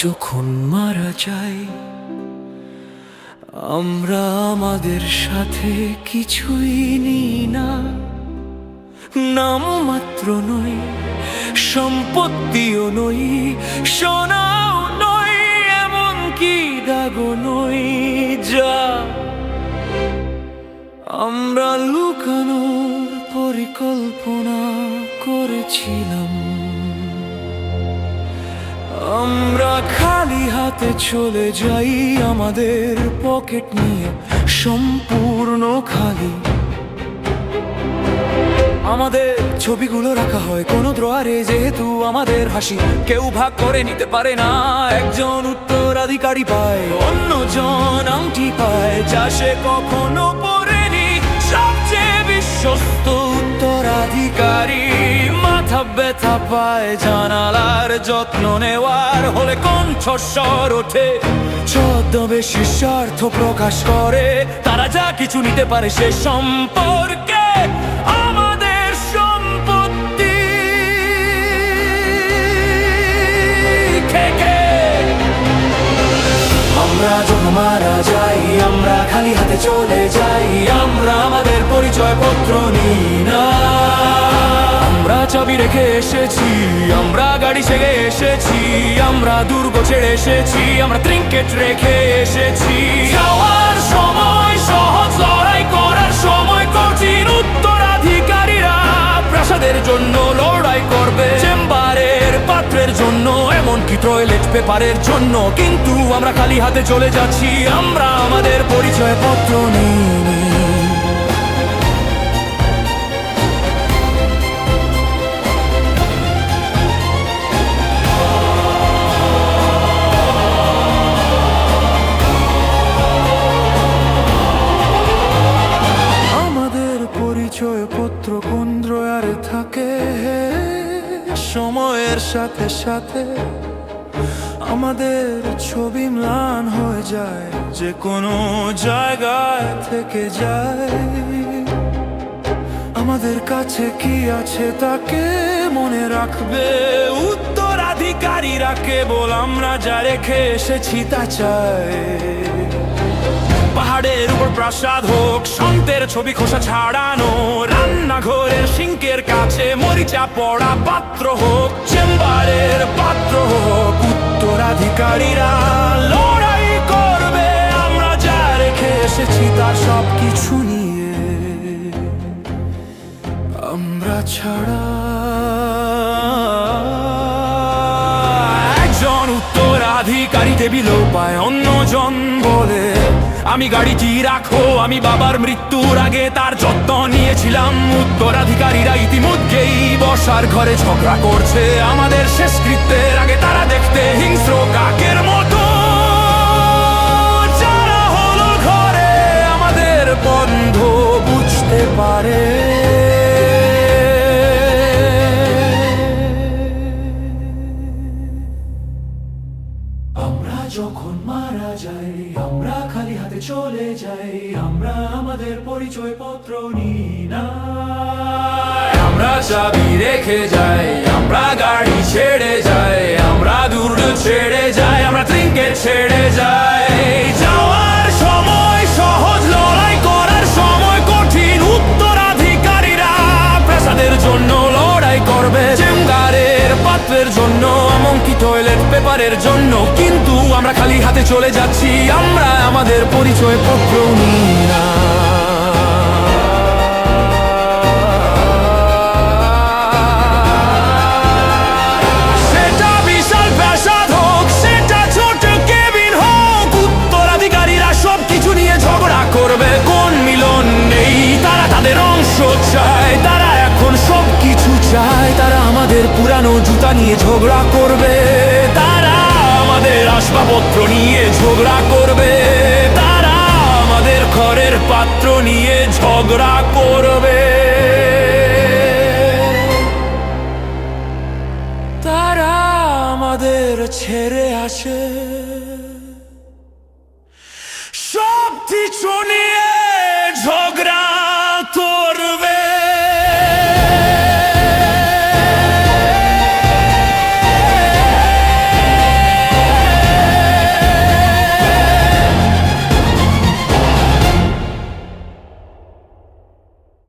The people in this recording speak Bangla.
যখন মারা যাই আমরা আমাদের সাথে কিছুই নিই না, নাম মাত্র নই, সম্পত্তিও নই, সোনাও নই, এমনকি দাগও নই, যা আমরা লুকানোর পরিকল্পনা করেছিলাম। আমরা খালি হাতে চলে যাই, আমাদের পকেট নিয়ে সম্পূর্ণ খালি। আমাদের ছবিগুলো রাখা হয় কোনো দ্রোয়ারে, যেহেতু আমাদের হাসি কেউ ভাগ করে নিতে পারে না। একজন উত্তরাধিকারী পায়, অন্যজন আংটি পায় যা সে কখনো পরেনি। সবচেয়ে বিশ্বস্ত উত্তরাধিকারী মাথা ব্যথা পায় জানালার যত্ন নেওয়ার হলে কণ্ঠস্বর ওঠে। ছদ্মবেশী স্বার্থ প্রকাশ করে, তারা যা কিছু নিতে পারে সে সম্পর্কে আমাদের সম্পত্তি থেকে। আমরা যখন মারা যাই আমরা খালি হাতে চলে যাই, আমরা আমাদের পরিচয় পত্র নিই না। আমরা চাবি রেখে এসেছি, আমরা গাড়ি ছেড়ে এসেছি, আমরা দুর্গ ছেড়ে এসেছি, আমরা ট্রিঙ্কেট রেখে এসেছি। যাওয়ার সময় সহজ, লড়াই করার সময় কঠিন। উত্তরাধিকারীরা প্রাসাদের জন্য লড়াই করবে, চেম্বারের পাত্রের জন্য, এমনকি টয়লেট পেপারের জন্য। কিন্তু আমরা খালি হাতে চলে যাচ্ছি, আমরা আমাদের পরিচয় পত্র নিই। পরিচয়পত্র কোন ড্রয়ারে থাকে, সময়ের সাথে সাথে আমাদের ছবি ম্লান হয়ে যায়, যে কোনো জায়গায় থেকে যায়। আমাদের কাছে কি আছে তাকে মনে রাখবে উত্তরাধিকারীরা, কেবল আমরা যা রেখে এসেছি তা চায়। পাহাড়ের উপর প্রাসাদ হোক, সন্তের ছবি খোসা ছাড়ানো, রান্নাঘরের সিঙ্কের কাছে মরিচা পড়া পাত্র হোক, চেম্বারের পাত্র হোক, উত্তরাধিকারীরা লড়াই করবে আমরা যা রেখে এসেছি তার সব কিছু নিয়ে। আমরা ছাড়া একজন উত্তরাধিকারী টেবিল পায়, অন্যজন বলে আমি গাড়িটি রাখো, আমি বাবার মৃত্যুর আগে তার যত্ন নিয়েছিলাম। উত্তরাধিকারীরা ইতিমধ্যেই বসার ঘরে ঝগড়া করছে, আমাদের শেষকৃত্যের আগে তারা দেখতে হিংস্র কাকের মতো। যারা হলো ঘরে আমাদের বন্ধ বুঝতে পারে। আমরা যখন মারা যাই আমরা খালি হাতে চলে যাই, আমরা আমাদের পরিচয় পত্র নিই না। আমরা চাবি রেখে যাই, আমরা গাড়ি ছেড়ে যাই, আমরা দুর্গ ছেড়ে যাই, আমরা ট্রিঙ্কেট ছেড়ে যাই। যাওয়ার সময় সহজ, লড়াই করার সময় কঠিন। উত্তরাধিকারীরা প্রাসাদের জন্য লড়াই করবে, চেম্বারের পাত্রের জন্য, এমনকি টয়লেট পেপারের জন্য। কিন্তু আমরা খালি হাতে চলে যাচ্ছি, আমরা আমাদের পরিচয় পত্র নিই না। সেটা বিশাল প্রাসাদ হোক, সেটা ছোট কেবিন হোক, উত্তরাধিকারীরা সব কিছু নিয়ে ঝগড়া করবে। কোন মিলন নেই, তারা তাদের অংশ চায়, তারা এখন সব কিছু চায়। তারা আমাদের পুরানো জুতা নিয়ে ঝগড়া করবে, তারা আমাদের আসবাবপত্র নিয়ে ঝগড়া করবে, তারা আমাদের ঘরের পাত্র নিয়ে ঝগড়া করবে, তারা আমাদের ছেড়ে আসে।